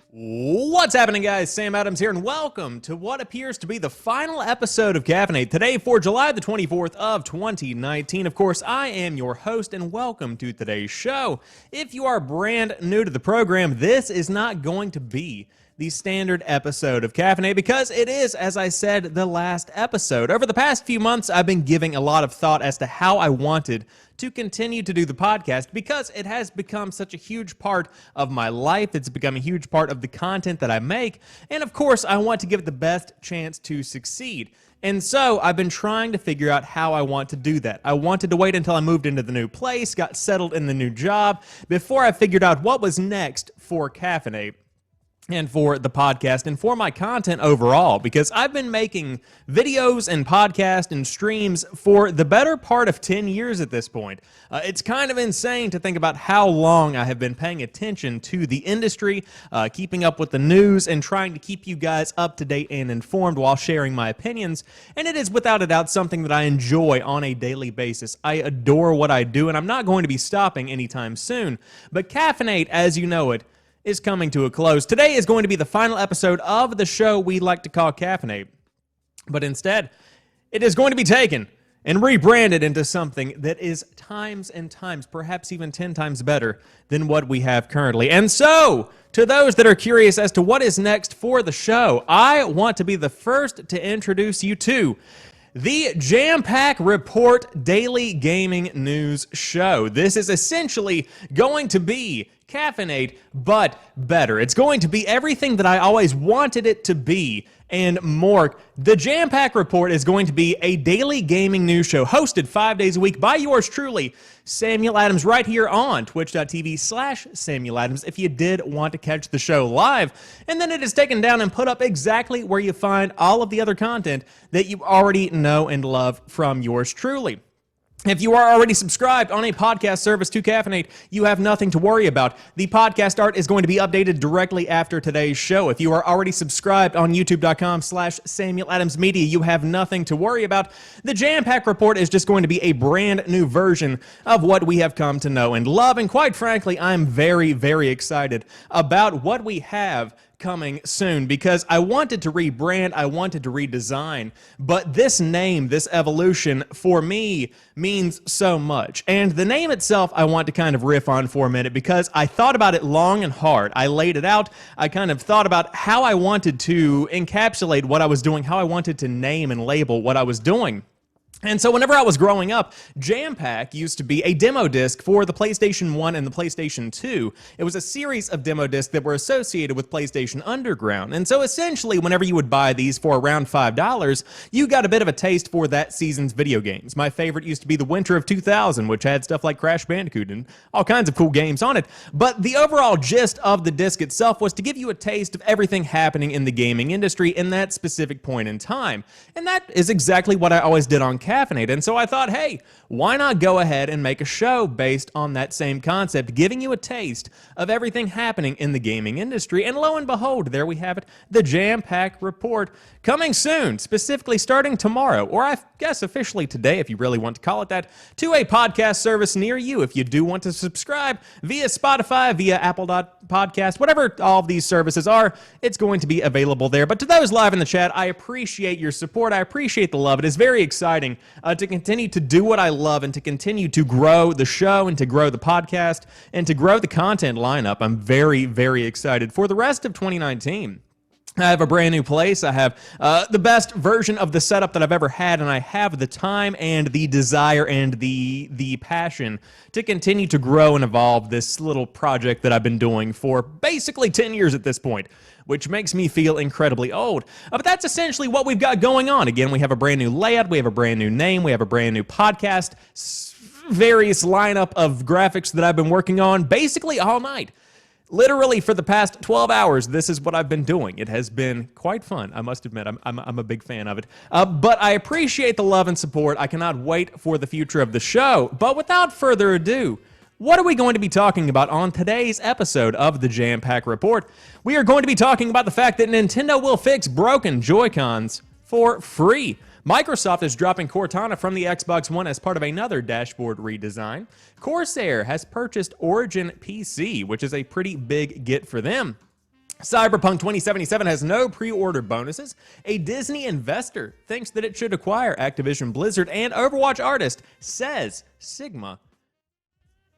What's happening, guys? Sam Adams here, and welcome to what appears to be the final episode of Caffeinate today for July the 24th of 2019. Of course, I am your host, and welcome to today's show. If you are brand new to the program, this is not going to be the standard episode of Caffeinate because it is, as I said, the last episode. Over the past few months, I've been giving a lot of thought as to how I wanted to continue to do the podcast because it has become such a huge part of my life. It's become a huge part of the content that I make. And of course, I want to give it the best chance to succeed. And so I've been trying to figure out how I want to do that. I wanted to wait until I moved into the new place, got settled in the new job, before I figured out what was next for Caffeinate and for the podcast and for my content overall, because I've been making videos and podcasts and streams for the better part of 10 years at this point. It's kind of insane to think about how long I have been paying attention to the industry, keeping up with the news, and trying to keep you guys up to date and informed while sharing my opinions. And it is without a doubt something that I enjoy on a daily basis. I adore what I do, and I'm not going to be stopping anytime soon. But Caffeinate, as you know it, is coming to a close. Today is going to be the final episode of the show we like to call Caffeinate. But instead, it is going to be taken and rebranded into something that is times and times, perhaps even 10 times better than what we have currently. And so, to those that are curious as to what is next for the show, I want to be the first to introduce you to the Jampack Report Daily Gaming News Show. This is essentially going to be Caffeinate, but better. It's going to be everything that I always wanted it to be and more. The Jampack Report is going to be a daily gaming news show hosted 5 days a week by yours truly, Samuel Adams, right here on twitch.tv/Samuel Adams if you did want to catch the show live. And then it is taken down and put up exactly where you find all of the other content that you already know and love from yours truly. If you are already subscribed on a podcast service to Caffeinate, you have nothing to worry about. The podcast art is going to be updated directly after today's show. If you are already subscribed on youtube.com/Samuel Adams Media, you have nothing to worry about. The Jampack Report is just going to be a brand new version of what we have come to know and love. And quite frankly, I'm very, very excited about what we have coming soon, because I wanted to rebrand, I wanted to redesign, but this name, this evolution, for me, means so much. And the name itself, I want to kind of riff on for a minute, because I thought about it long and hard. I laid it out, I kind of thought about how I wanted to encapsulate what I was doing, how I wanted to name and label what I was doing. And so whenever I was growing up, Jampack used to be a demo disc for the PlayStation 1 and the PlayStation 2. It was a series of demo discs that were associated with PlayStation Underground. And so essentially, whenever you would buy these for around $5, you got a bit of a taste for that season's video games. My favorite used to be the Winter of 2000, which had stuff like Crash Bandicoot and all kinds of cool games on it. But the overall gist of the disc itself was to give you a taste of everything happening in the gaming industry in that specific point in time. And that is exactly what I always did on Caffeinate. And so I thought, hey, why not go ahead and make a show based on that same concept, giving you a taste of everything happening in the gaming industry. And lo and behold, there we have it, the Jampack Report, coming soon, specifically starting tomorrow, or I guess officially today, if you really want to call it that, to a podcast service near you. If you do want to subscribe via Spotify, via Apple Podcast, whatever all of these services are, it's going to be available there. But to those live in the chat, I appreciate your support. I appreciate the love. It is very exciting to continue to do what I love and to continue to grow the show and to grow the podcast and to grow the content lineup. I'm very, very excited for the rest of 2019. I have a brand new place. I have the best version of the setup that I've ever had, and I have the time and the desire and the passion to continue to grow and evolve this little project that I've been doing for basically 10 years at this point, which makes me feel incredibly old. But that's essentially what we've got going on. Again, we have a brand new layout, we have a brand new name, we have a brand new podcast, various lineup of graphics that I've been working on basically all night. Literally for the past 12 hours, this is what I've been doing. It has been quite fun, I must admit. I'm a big fan of it. But I appreciate the love and support. I cannot wait for the future of the show. But without further ado, what are we going to be talking about on today's episode of the Jampack Report? We are going to be talking about the fact that Nintendo will fix broken Joy-Cons for free. Microsoft is dropping Cortana from the Xbox One as part of another dashboard redesign. Corsair has purchased Origin PC, which is a pretty big get for them. Cyberpunk 2077 has no pre-order bonuses. A Disney investor thinks that it should acquire Activision Blizzard, and Overwatch artist says Sigma,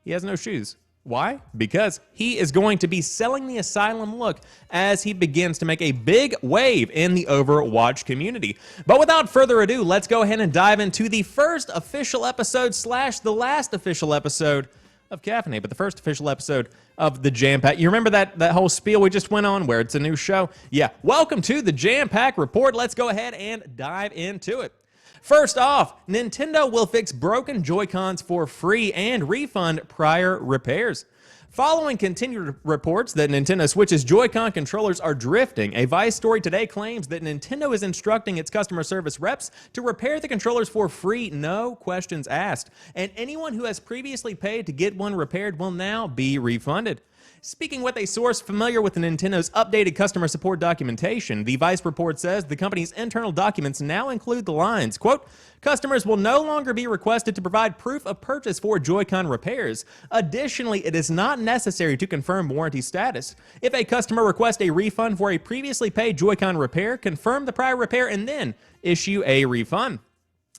he has no shoes. Why? Because he is going to be selling the Asylum look as he begins to make a big wave in the Overwatch community. But without further ado, let's go ahead and dive into the first official episode / the last official episode of Caffeinate, but the first official episode of the Jampack. You remember that whole spiel we just went on where it's a new show? Yeah, welcome to the Jampack Report. Let's go ahead and dive into it. First off, Nintendo will fix broken Joy-Cons for free and refund prior repairs. Following continued reports that Nintendo Switch's Joy-Con controllers are drifting, a Vice story today claims that Nintendo is instructing its customer service reps to repair the controllers for free, no questions asked, and anyone who has previously paid to get one repaired will now be refunded. Speaking with a source familiar with Nintendo's updated customer support documentation, the Vice report says the company's internal documents now include the lines, quote, "Customers will no longer be requested to provide proof of purchase for Joy-Con repairs. Additionally, it is not necessary to confirm warranty status. If a customer requests a refund for a previously paid Joy-Con repair, confirm the prior repair and then issue a refund."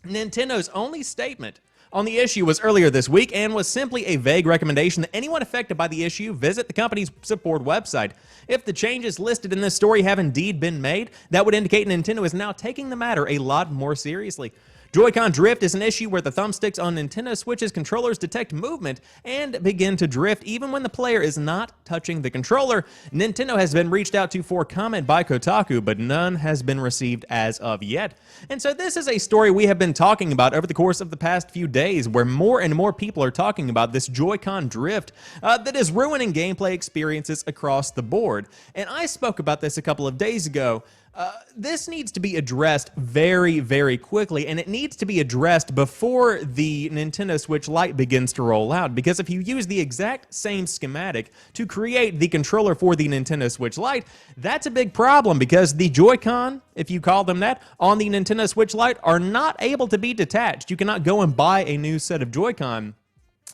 Nintendo's only statement on the issue was earlier this week and was simply a vague recommendation that anyone affected by the issue visit the company's support website. If the changes listed in this story have indeed been made, that would indicate Nintendo is now taking the matter a lot more seriously. Joy-Con drift is an issue where the thumbsticks on Nintendo Switch's controllers detect movement and begin to drift even when the player is not touching the controller. Nintendo has been reached out to for comment by Kotaku, but none has been received as of yet. And so this is a story we have been talking about over the course of the past few days, where more and more people are talking about this Joy-Con drift that is ruining gameplay experiences across the board. And I spoke about this a couple of days ago. This needs to be addressed very, very quickly, and it needs to be addressed before the Nintendo Switch Lite begins to roll out, because if you use the exact same schematic to create the controller for the Nintendo Switch Lite, that's a big problem, because the Joy-Con, if you call them that, on the Nintendo Switch Lite are not able to be detached. You cannot go and buy a new set of Joy-Con.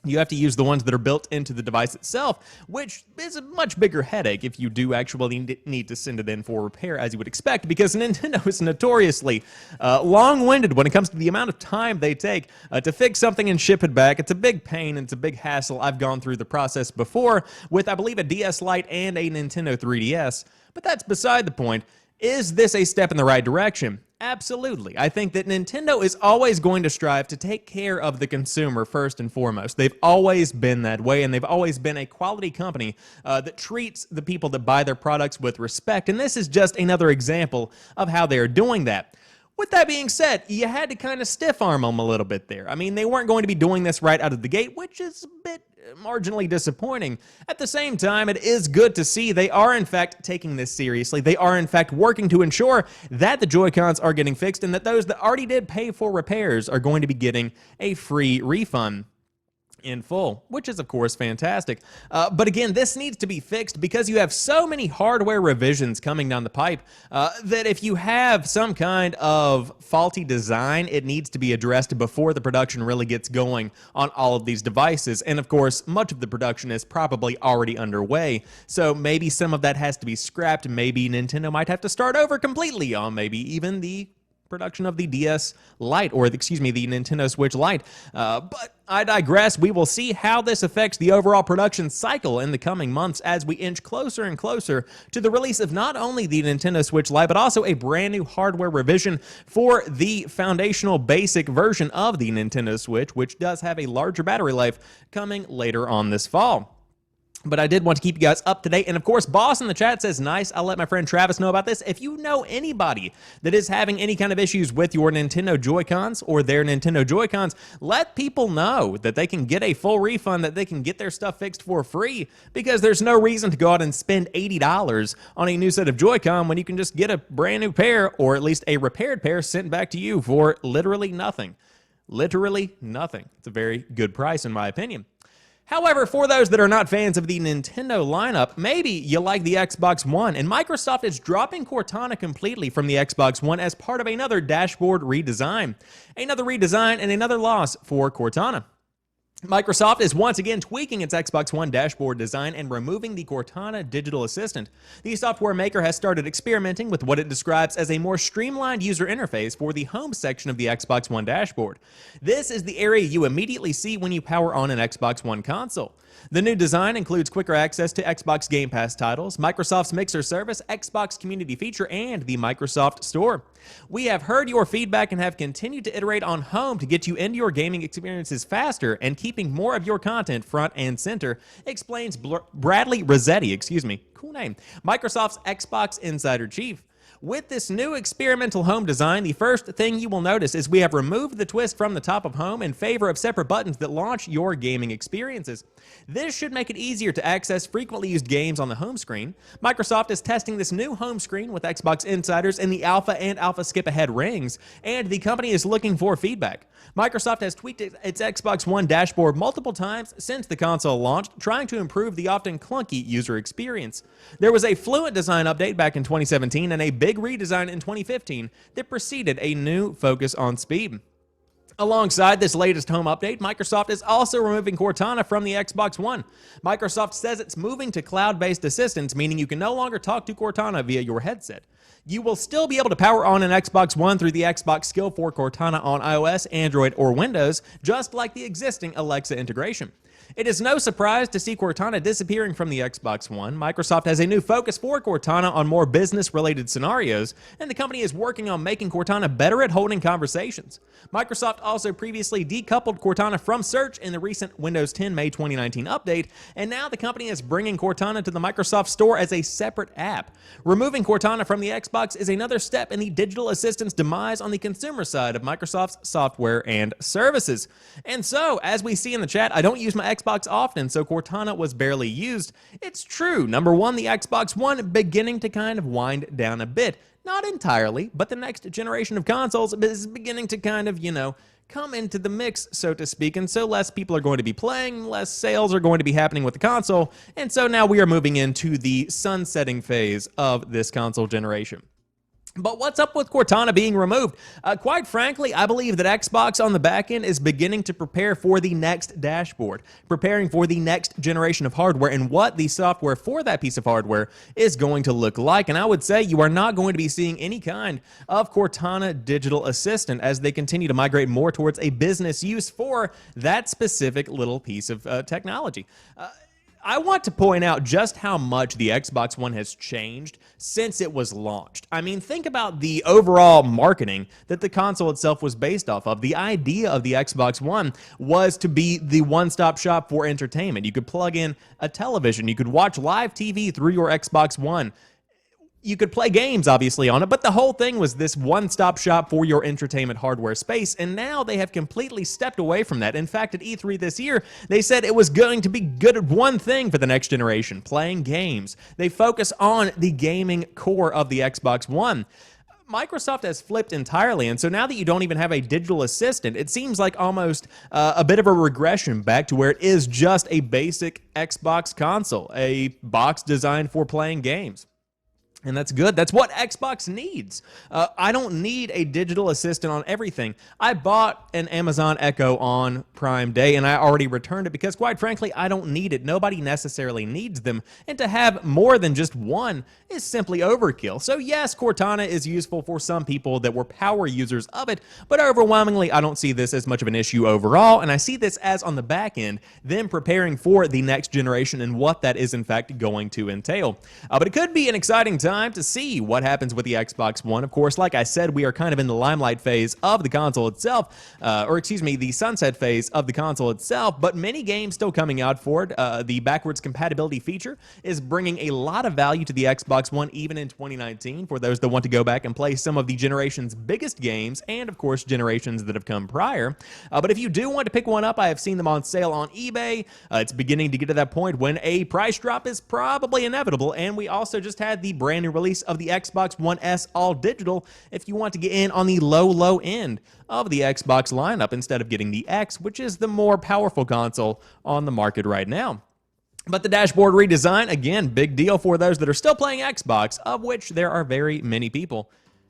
You have to use the ones that are built into the device itself, which is a much bigger headache if you do actually need to send it in for repair, as you would expect, because Nintendo is notoriously long-winded when it comes to the amount of time they take to fix something and ship it back. It's a big pain and it's a big hassle. I've gone through the process before with, I believe, a DS Lite and a Nintendo 3DS, but that's beside the point. Is this a step in the right direction? Absolutely. I think that Nintendo is always going to strive to take care of the consumer first and foremost. They've always been that way, and they've always been a quality company that treats the people that buy their products with respect, and this is just another example of how they're doing that. With that being said, you had to kind of stiff-arm them a little bit there. I mean, they weren't going to be doing this right out of the gate, which is a bit marginally disappointing. At the same time, it is good to see they are, in fact, taking this seriously. They are, in fact, working to ensure that the Joy-Cons are getting fixed and that those that already did pay for repairs are going to be getting a free refund in full, which is, of course, fantastic. But again, this needs to be fixed because you have so many hardware revisions coming down the pipe that if you have some kind of faulty design, it needs to be addressed before the production really gets going on all of these devices. And of course, much of the production is probably already underway, so maybe some of that has to be scrapped. Maybe Nintendo might have to start over completely on maybe even the production of the DS Lite, or the Nintendo Switch Lite. But I digress. We will see how this affects the overall production cycle in the coming months as we inch closer and closer to the release of not only the Nintendo Switch Lite, but also a brand new hardware revision for the foundational basic version of the Nintendo Switch, which does have a larger battery life, coming later on this fall. But I did want to keep you guys up to date. And of course, Boss in the chat says, nice. I'll let my friend Travis know about this. If you know anybody that is having any kind of issues with your Nintendo Joy-Cons or their Nintendo Joy-Cons, let people know that they can get a full refund, that they can get their stuff fixed for free, because there's no reason to go out and spend $80 on a new set of Joy-Con when you can just get a brand new pair, or at least a repaired pair, sent back to you for literally nothing. Literally nothing. It's a very good price, in my opinion. However, for those that are not fans of the Nintendo lineup, maybe you like the Xbox One, and Microsoft is dropping Cortana completely from the Xbox One as part of another dashboard redesign. Another redesign and another loss for Cortana. Microsoft is once again tweaking its Xbox One dashboard design and removing the Cortana digital assistant. The software maker has started experimenting with what it describes as a more streamlined user interface for the home section of the Xbox One dashboard. This is the area you immediately see when you power on an Xbox One console. The new design includes quicker access to Xbox Game Pass titles, Microsoft's Mixer service, Xbox Community Feature, and the Microsoft Store. We have heard your feedback and have continued to iterate on Home to get you into your gaming experiences faster and keeping more of your content front and center, explains Bradley Rossetti, cool name, Microsoft's Xbox Insider Chief. With this new experimental home design, the first thing you will notice is we have removed the twist from the top of home in favor of separate buttons that launch your gaming experiences. This should make it easier to access frequently used games on the home screen. Microsoft is testing this new home screen with Xbox insiders in the alpha and alpha skip ahead rings, and the company is looking for feedback. Microsoft has tweaked its Xbox One dashboard multiple times since the console launched, trying to improve the often clunky user experience. There was a fluent design update back in 2017 and a big redesign in 2015 that preceded a new focus on speed. Alongside this latest home update, Microsoft is also removing Cortana from the Xbox One. Microsoft says it's moving to cloud-based assistants, meaning you can no longer talk to Cortana via your headset. You will still be able to power on an Xbox One through the Xbox skill for Cortana on iOS, Android, or Windows, just like the existing Alexa integration. It is no surprise to see Cortana disappearing from the Xbox One. Microsoft has a new focus for Cortana on more business-related scenarios, and the company is working on making Cortana better at holding conversations. Microsoft also previously decoupled Cortana from search in the recent Windows 10 May 2019 update, and now the company is bringing Cortana to the Microsoft Store as a separate app. Removing Cortana from the Xbox is another step in the digital assistant's demise on the consumer side of Microsoft's software and services. And so, as we see in the chat, I don't use my Xbox often, so Cortana was barely used. It's true. Number one, the Xbox One beginning to kind of wind down a bit. Not entirely, but the next generation of consoles is beginning to kind of, come into the mix, so to speak, and so less people are going to be playing, less sales are going to be happening with the console, and so now we are moving into the sunsetting phase of this console generation. But what's up with Cortana being removed? Quite frankly, I believe that Xbox on the back end is beginning to prepare for the next dashboard, preparing for the next generation of hardware and what the software for that piece of hardware is going to look like. And I would say you are not going to be seeing any kind of Cortana digital assistant as they continue to migrate more towards a business use for that specific little piece of technology. I want to point out just how much the Xbox One has changed since it was launched. I mean, think about the overall marketing that the console itself was based off of. The idea of the Xbox One was to be the one-stop shop for entertainment. You could plug in a television. You could watch live TV through your Xbox One. You could play games, obviously, on it, but the whole thing was this one-stop shop for your entertainment hardware space, and now they have completely stepped away from that. In fact, at E3 this year, they said it was going to be good at one thing for the next generation, playing games. They focus on the gaming core of the Xbox One. Microsoft has flipped entirely, and so now that you don't even have a digital assistant, it seems like almost a bit of a regression back to where it is just a basic Xbox console, a box designed for playing games. And that's good. That's what Xbox needs. I don't need a digital assistant on everything. I bought an Amazon Echo on Prime Day, and I already returned it because, quite frankly, I don't need it. Nobody necessarily needs them. And to have more than just one is simply overkill. So, yes, Cortana is useful for some people that were power users of it, but overwhelmingly, I don't see this as much of an issue overall, and I see this as, on the back end, them preparing for the next generation and what that is, in fact, going to entail. But it could be an exciting time to see what happens with the Xbox One. Of course, like I said, we are kind of in the limelight phase of the console itself, the sunset phase of the console itself, but many games still coming out for it. The backwards compatibility feature is bringing a lot of value to the Xbox One even in 2019 for those that want to go back and play some of the generation's biggest games and, of course, generations that have come prior. But if you do want to pick one up, I have seen them on sale on eBay. It's beginning to get to that point when a price drop is probably inevitable, and we also just had the brand new release of the Xbox One S all digital if you want to get in on the low end of the Xbox lineup instead of getting the X, which is the more powerful console on the market right now. But the dashboard redesign, again, big deal for those that are still playing Xbox, of which there are very many people.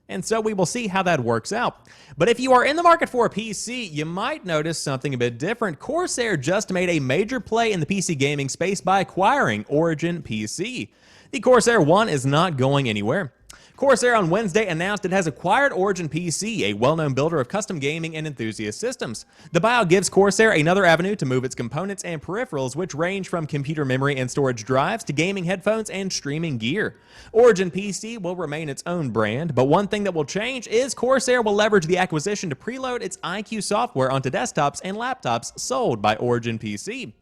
And so we will see how that works out. But if you are in the market for a PC, you might notice something a bit different. Corsair just made a major play in the PC gaming space by acquiring Origin PC. The Corsair One is not going anywhere. Corsair on Wednesday announced it has acquired Origin PC, a well-known builder of custom gaming and enthusiast systems. The buyout gives Corsair another avenue to move its components and peripherals, which range from computer memory and storage drives to gaming headphones and streaming gear. Origin PC will remain its own brand, but one thing that will change is Corsair will leverage the acquisition to preload its iQ software onto desktops and laptops sold by Origin PC.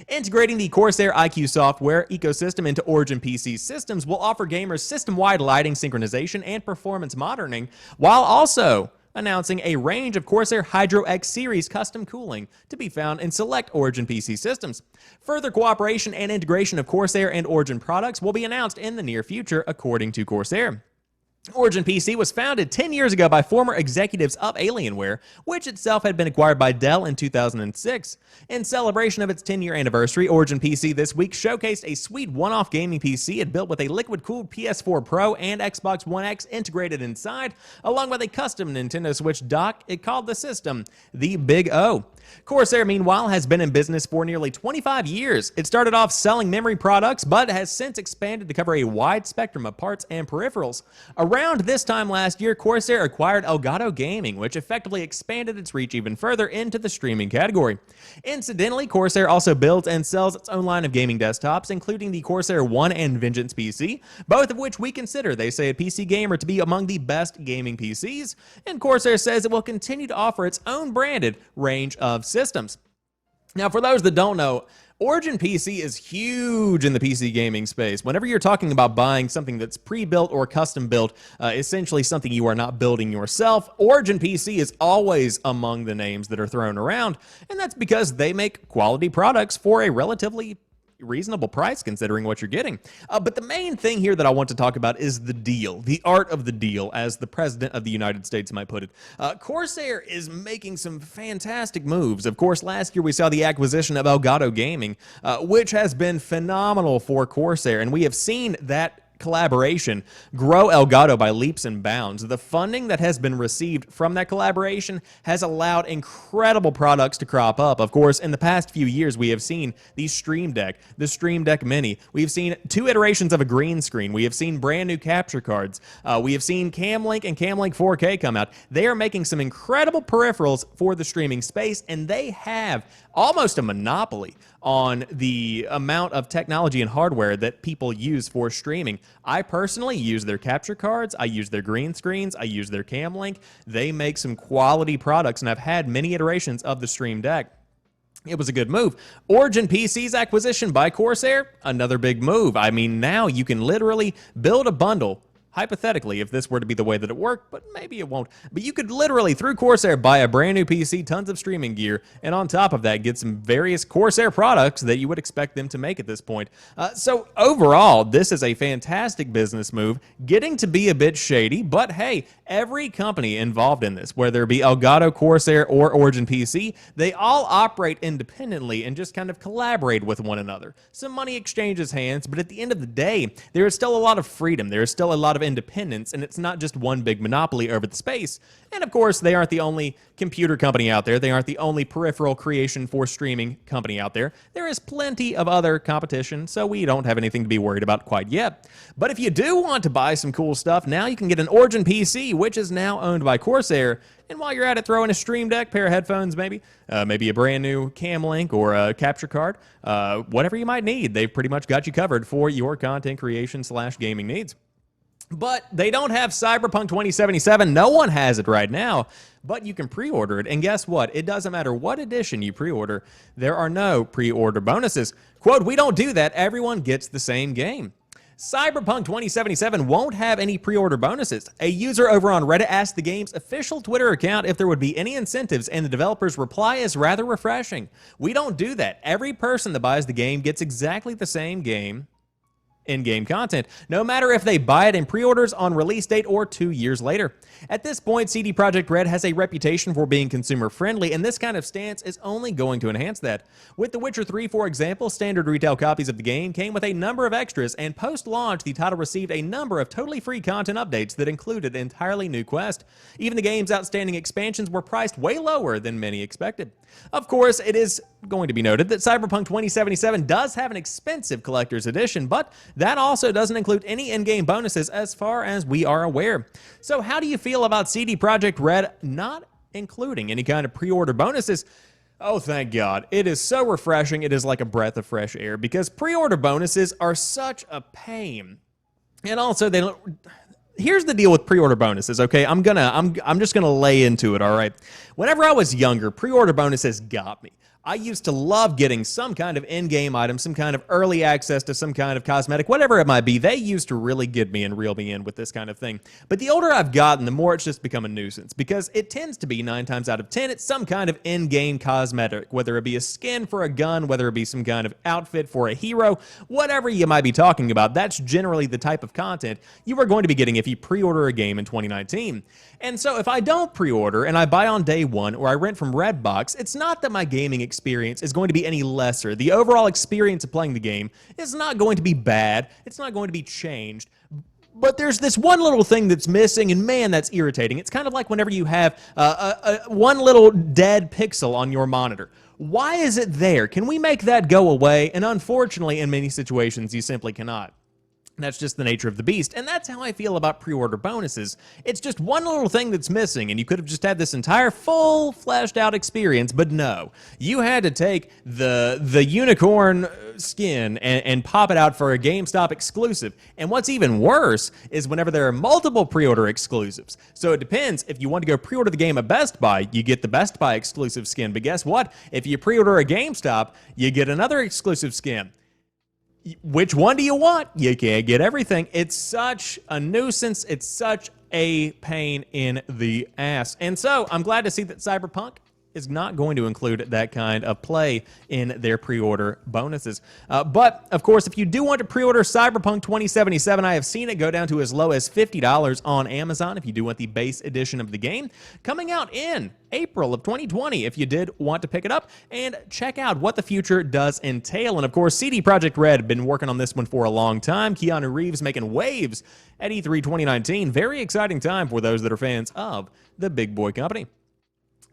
Integrating the Corsair iQ software ecosystem into Origin PC systems will offer gamers system-wide lighting synchronization and performance monitoring, while also announcing a range of Corsair Hydro X series custom cooling to be found in select Origin PC systems. Further cooperation and integration of Corsair and Origin products will be announced in the near future, according to Corsair. Origin PC was founded 10 years ago by former executives of Alienware, which itself had been acquired by Dell in 2006. In celebration of its 10-year anniversary, Origin PC this week showcased a sweet one-off gaming PC it built with a liquid-cooled PS4 Pro and Xbox One X integrated inside, along with a custom Nintendo Switch dock. It called the system the Big O. Corsair, meanwhile, has been in business for nearly 25 years. It started off selling memory products, but has since expanded to cover a wide spectrum of parts and peripherals. Around this time last year, Corsair acquired Elgato Gaming, which effectively expanded its reach even further into the streaming category. Incidentally, Corsair also builds and sells its own line of gaming desktops, including the Corsair One and Vengeance PC, both of which we consider, they say, a PC gamer to be among the best gaming PCs, and Corsair says it will continue to offer its own branded range of systems. Now, for those that don't know, Origin PC is huge in the PC gaming space. Whenever you're talking about buying something that's pre-built or custom built, essentially something you are not building yourself, Origin PC is always among the names that are thrown around, and that's because they make quality products for a relatively reasonable price considering what you're getting. But the main thing here that I want to talk about is the deal, the art of the deal, as the President of the United States might put it. Corsair is making some fantastic moves. Of course, last year we saw the acquisition of Elgato Gaming, which has been phenomenal for Corsair, and we have seen that collaboration grow Elgato by leaps and bounds. The funding that has been received from that collaboration has allowed incredible products to crop up. Of course, in the past few years, we have seen the Stream Deck, the Stream Deck Mini. We've seen 2 iterations of a green screen. We have seen brand new capture cards. We have seen Camlink and Camlink 4K come out. They are making some incredible peripherals for the streaming space, and they have almost a monopoly on the amount of technology and hardware that people use for streaming. I personally use their capture cards, I use their green screens, I use their Camlink. They make some quality products, and I've had many iterations of the Stream Deck. It was a good move. Origin PC's acquisition by Corsair, another big move. I mean, now you can literally build a bundle. Hypothetically, if this were to be the way that it worked, but maybe it won't. But you could literally, through Corsair, buy a brand new PC, tons of streaming gear, and on top of that, get some various Corsair products that you would expect them to make at this point. So overall, this is a fantastic business move, getting to be a bit shady, but hey, every company involved in this, whether it be Elgato, Corsair, or Origin PC, they all operate independently and just kind of collaborate with one another. Some money exchanges hands, but at the end of the day, there is still a lot of freedom. There is still a lot of independence, and it's not just one big monopoly over the space. And of course, they aren't the only computer company out there. They aren't the only peripheral creation for streaming company out there. There is plenty of other competition, so we don't have anything to be worried about quite yet. But if you do want to buy some cool stuff, now you can get an Origin PC, which is now owned by Corsair. And while you're at it, throw in a Stream Deck, pair of headphones maybe, maybe a brand new Camlink or a capture card, whatever you might need. They've pretty much got you covered for your content creation / gaming needs. But they don't have Cyberpunk 2077. No one has it right now, but you can pre-order it. And guess what? It doesn't matter what edition you pre-order. There are no pre-order bonuses. Quote, "We don't do that. Everyone gets the same game." Cyberpunk 2077 won't have any pre-order bonuses. A user over on Reddit asked the game's official Twitter account if there would be any incentives, and the developer's reply is rather refreshing. "We don't do that. Every person that buys the game gets exactly the same game in-game content, no matter if they buy it in pre-orders on release date or 2 years later. At this point, CD Projekt Red has a reputation for being consumer-friendly, and this kind of stance is only going to enhance that. With The Witcher 3, for example, standard retail copies of the game came with a number of extras, and post-launch, the title received a number of totally free content updates that included entirely new quests. Even the game's outstanding expansions were priced way lower than many expected. Of course, it is going to be noted that Cyberpunk 2077 does have an expensive collector's edition, but that also doesn't include any in-game bonuses as far as we are aware. So how do you feel about CD Projekt Red not including any kind of pre-order bonuses? Oh, thank God. It is so refreshing. It is like a breath of fresh air because pre-order bonuses are such a pain. And also, here's the deal with pre-order bonuses, okay? I'm just gonna lay into it, all right? Whenever I was younger, pre-order bonuses got me. I used to love getting some kind of in-game item, some kind of early access to some kind of cosmetic, whatever it might be. They used to really get me and reel me in with this kind of thing. But the older I've gotten, the more it's just become a nuisance because it tends to be 9 times out of 10, it's some kind of in-game cosmetic, whether it be a skin for a gun, whether it be some kind of outfit for a hero, whatever you might be talking about. That's generally the type of content you are going to be getting if you pre-order a game in 2019. And so if I don't pre-order and I buy on day one or I rent from Redbox, it's not that my gaming experience is going to be any lesser. The overall experience of playing the game is not going to be bad. It's not going to be changed. But there's this one little thing that's missing, and man, that's irritating. It's kind of like whenever you have one little dead pixel on your monitor. Why is it there? Can we make that go away? And unfortunately, in many situations, you simply cannot. That's just the nature of the beast, and that's how I feel about pre-order bonuses. It's just one little thing that's missing, and you could have just had this entire full, fleshed-out experience, but no. You had to take the unicorn skin and pop it out for a GameStop exclusive. And what's even worse is whenever there are multiple pre-order exclusives. So it depends. If you want to go pre-order the game at Best Buy, you get the Best Buy exclusive skin. But guess what? If you pre-order a GameStop, you get another exclusive skin. Which one do you want? You can't get everything. It's such a nuisance. It's such a pain in the ass. And so I'm glad to see that Cyberpunk is not going to include that kind of play in their pre-order bonuses. But, of course, if you do want to pre-order Cyberpunk 2077, I have seen it go down to as low as $50 on Amazon if you do want the base edition of the game, coming out in April of 2020 if you did want to pick it up, and check out what the future does entail. And, of course, CD Projekt Red been working on this one for a long time. Keanu Reeves making waves at E3 2019. Very exciting time for those that are fans of the big boy company.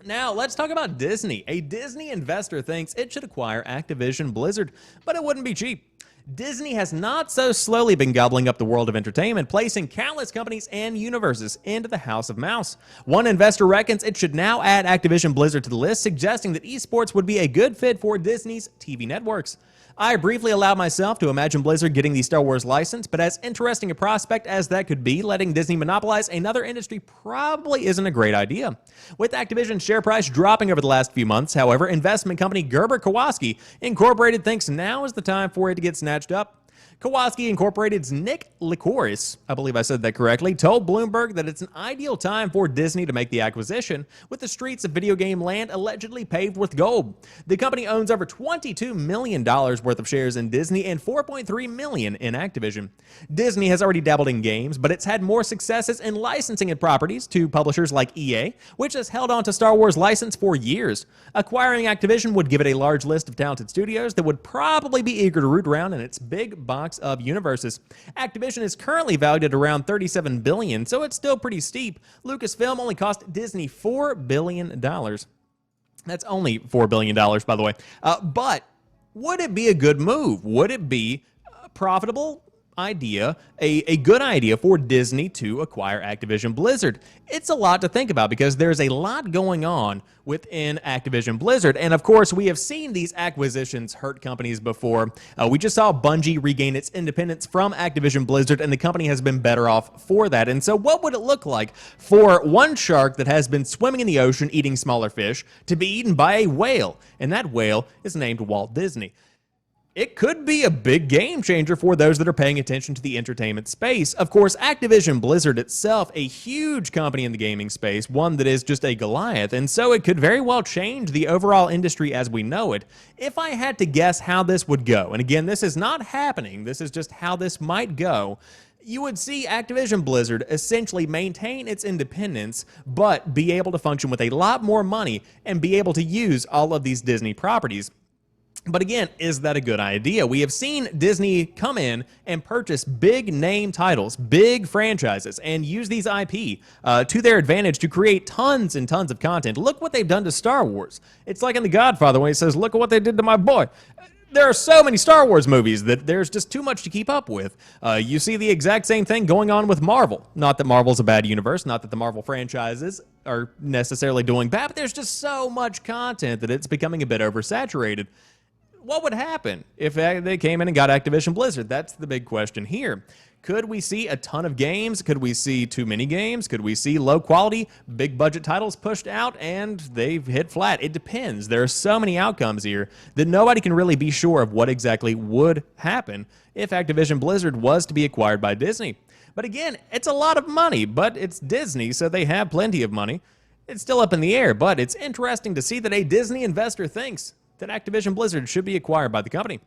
Now, let's talk about Disney. A Disney investor thinks it should acquire Activision Blizzard, but it wouldn't be cheap. Disney has not so slowly been gobbling up the world of entertainment, placing countless companies and universes into the House of Mouse. One investor reckons it should now add Activision Blizzard to the list, suggesting that esports would be a good fit for Disney's TV networks. I briefly allowed myself to imagine Blizzard getting the Star Wars license, but as interesting a prospect as that could be, letting Disney monopolize another industry probably isn't a great idea. With Activision's share price dropping over the last few months, however, investment company Gerber Kowalski Incorporated thinks now is the time for it to get snatched up. Kowalski Incorporated's Nick Licoris, I believe I said that correctly, told Bloomberg that it's an ideal time for Disney to make the acquisition, with the streets of video game land allegedly paved with gold. The company owns over $22 million worth of shares in Disney and $4.3 million in Activision. Disney has already dabbled in games, but it's had more successes in licensing its properties to publishers like EA, which has held on to Star Wars license for years. Acquiring Activision would give it a large list of talented studios that would probably be eager to root around in its big box of universes. Activision is currently valued at around $37 billion, so it's still pretty steep. Lucasfilm only cost Disney $4 billion. That's only $4 billion, by the way. But would it be a good move? Would it be a profitable idea, a good idea for Disney to acquire Activision Blizzard? It's a lot to think about because there's a lot going on within Activision Blizzard. And of course, we have seen these acquisitions hurt companies before. We just saw Bungie regain its independence from Activision Blizzard, and the company has been better off for that. And so what would it look like for one shark that has been swimming in the ocean eating smaller fish to be eaten by a whale? And that whale is named Walt Disney. It could be a big game changer for those that are paying attention to the entertainment space. Of course, Activision Blizzard itself, a huge company in the gaming space, one that is just a Goliath, and so it could very well change the overall industry as we know it. If I had to guess how this would go, and again, this is not happening, this is just how this might go, you would see Activision Blizzard essentially maintain its independence, but be able to function with a lot more money and be able to use all of these Disney properties. But again, is that a good idea? We have seen Disney come in and purchase big name titles, big franchises, and use these IP to their advantage to create tons and tons of content. Look what they've done to Star Wars. It's like in The Godfather when he says, look at what they did to my boy. There are so many Star Wars movies that there's just too much to keep up with. You see the exact same thing going on with Marvel. Not that Marvel's a bad universe, not that the Marvel franchises are necessarily doing bad, but there's just so much content that it's becoming a bit oversaturated. What would happen if they came in and got Activision Blizzard? That's the big question here. Could we see a ton of games? Could we see too many games? Could we see low quality, big budget titles pushed out and they've hit flat? It depends. There are so many outcomes here that nobody can really be sure of what exactly would happen if Activision Blizzard was to be acquired by Disney. But again, it's a lot of money, but it's Disney, so they have plenty of money. It's still up in the air, but it's interesting to see that a Disney investor thinks that Activision Blizzard should be acquired by the company.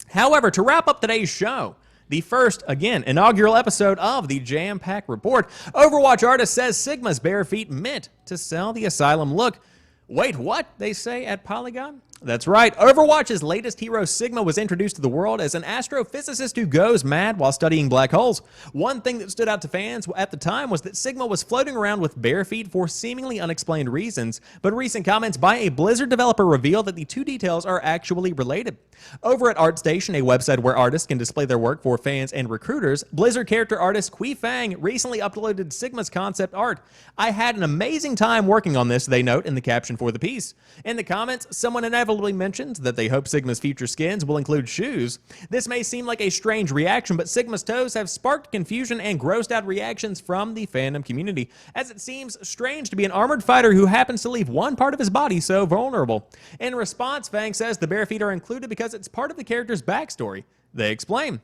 However, to wrap up today's show, the first, again, inaugural episode of the Jampack Report, Overwatch artist says Sigma's bare feet meant to sell the Asylum look. Wait, what? They say at Polygon? That's right. Overwatch's latest hero, Sigma, was introduced to the world as an astrophysicist who goes mad while studying black holes. One thing that stood out to fans at the time was that Sigma was floating around with bare feet for seemingly unexplained reasons, but recent comments by a Blizzard developer reveal that the two details are actually related. Over at ArtStation, a website where artists can display their work for fans and recruiters, Blizzard character artist Kui Fang recently uploaded Sigma's concept art. I had an amazing time working on this, they note in the caption for the piece. In the comments, someone inevitably mentioned that they hope Sigma's future skins will include shoes. This may seem like a strange reaction, but Sigma's toes have sparked confusion and grossed out reactions from the fandom community, as it seems strange to be an armored fighter who happens to leave one part of his body so vulnerable. In response, Fang says the bare feet are included because it's part of the character's backstory. They explain.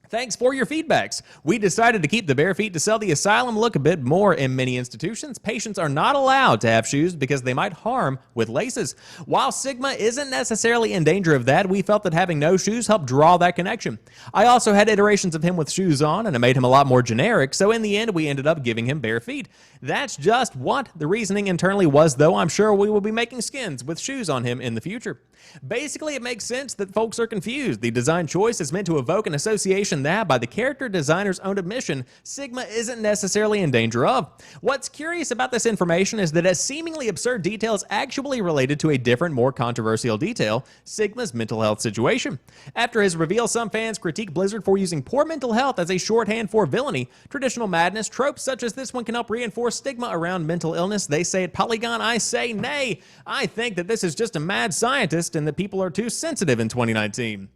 Thanks for your feedbacks. We decided to keep the bare feet to sell the Asylum look a bit more. In many institutions, patients are not allowed to have shoes because they might harm with laces. While Sigma isn't necessarily in danger of that, we felt that having no shoes helped draw that connection. I also had iterations of him with shoes on, and it made him a lot more generic, so in the end, we ended up giving him bare feet. That's just what the reasoning internally was, though I'm sure we will be making skins with shoes on him in the future. Basically, it makes sense that folks are confused. The design choice is meant to evoke an association that, by the character designer's own admission, Sigma isn't necessarily in danger of. What's curious about this information is that a seemingly absurd detail is actually related to a different, more controversial detail, Sigma's mental health situation. After his reveal, some fans critique Blizzard for using poor mental health as a shorthand for villainy. Traditional madness tropes such as this one can help reinforce stigma around mental illness. They say at Polygon, I say nay. I think that this is just a mad scientist and that people are too sensitive in 2019.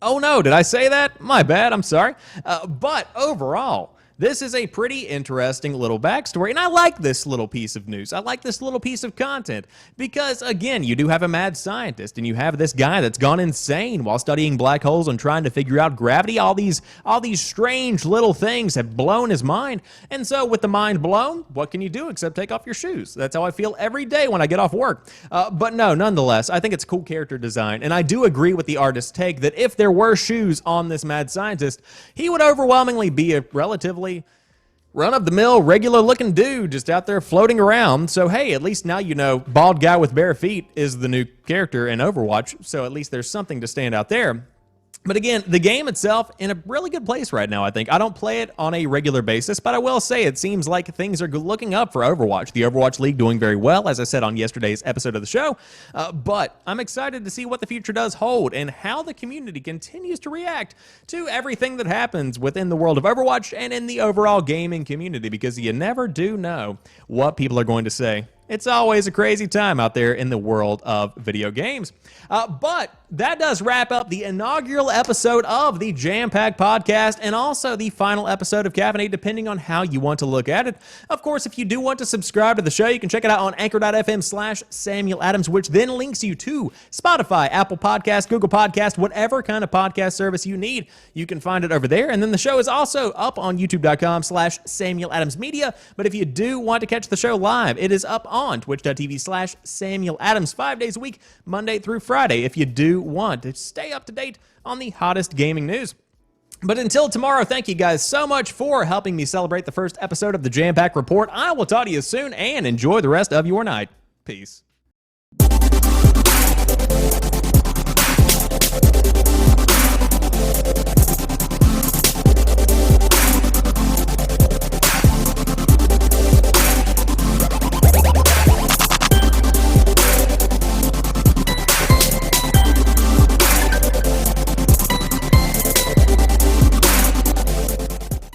Oh no, did I say that? My bad, I'm sorry. But overall, this is a pretty interesting little backstory, and I like this little piece of news. I like this little piece of content because, again, you do have a mad scientist, and you have this guy that's gone insane while studying black holes and trying to figure out gravity. All these strange little things have blown his mind, and so with the mind blown, what can you do except take off your shoes? That's how I feel every day when I get off work. But no, nonetheless, I think it's cool character design, and I do agree with the artist's take that if there were shoes on this mad scientist, he would overwhelmingly be a relatively run-of-the-mill, regular-looking dude just out there floating around. So, hey, at least now you know bald guy with bare feet is the new character in Overwatch, so at least there's something to stand out there. But again, the game itself in a really good place right now, I think. I don't play it on a regular basis, but I will say it seems like things are looking up for Overwatch. The Overwatch League doing very well, as I said on yesterday's episode of the show. But I'm excited to see what the future does hold and how the community continues to react to everything that happens within the world of Overwatch and in the overall gaming community, because you never do know what people are going to say it's always a crazy time out there in the world of video games. But that does wrap up the inaugural episode of the Jampack podcast and also the final episode of Caffeinate, depending on how you want to look at it. Of course, if you do want to subscribe to the show, you can check it out on anchor.fm/Samuel Adams, which then links you to Spotify, Apple Podcast, Google Podcast, whatever kind of podcast service you need. You can find it over there. And then the show is also up on youtube.com/Samuel Adams Media. But if you do want to catch the show live, it is up on twitch.tv/Samuel Adams 5 days a week, Monday through Friday, if you do want to stay up to date on the hottest gaming news. But until tomorrow, thank you guys so much for helping me celebrate the first episode of the Jampack Report. I will talk to you soon and enjoy the rest of your night. Peace.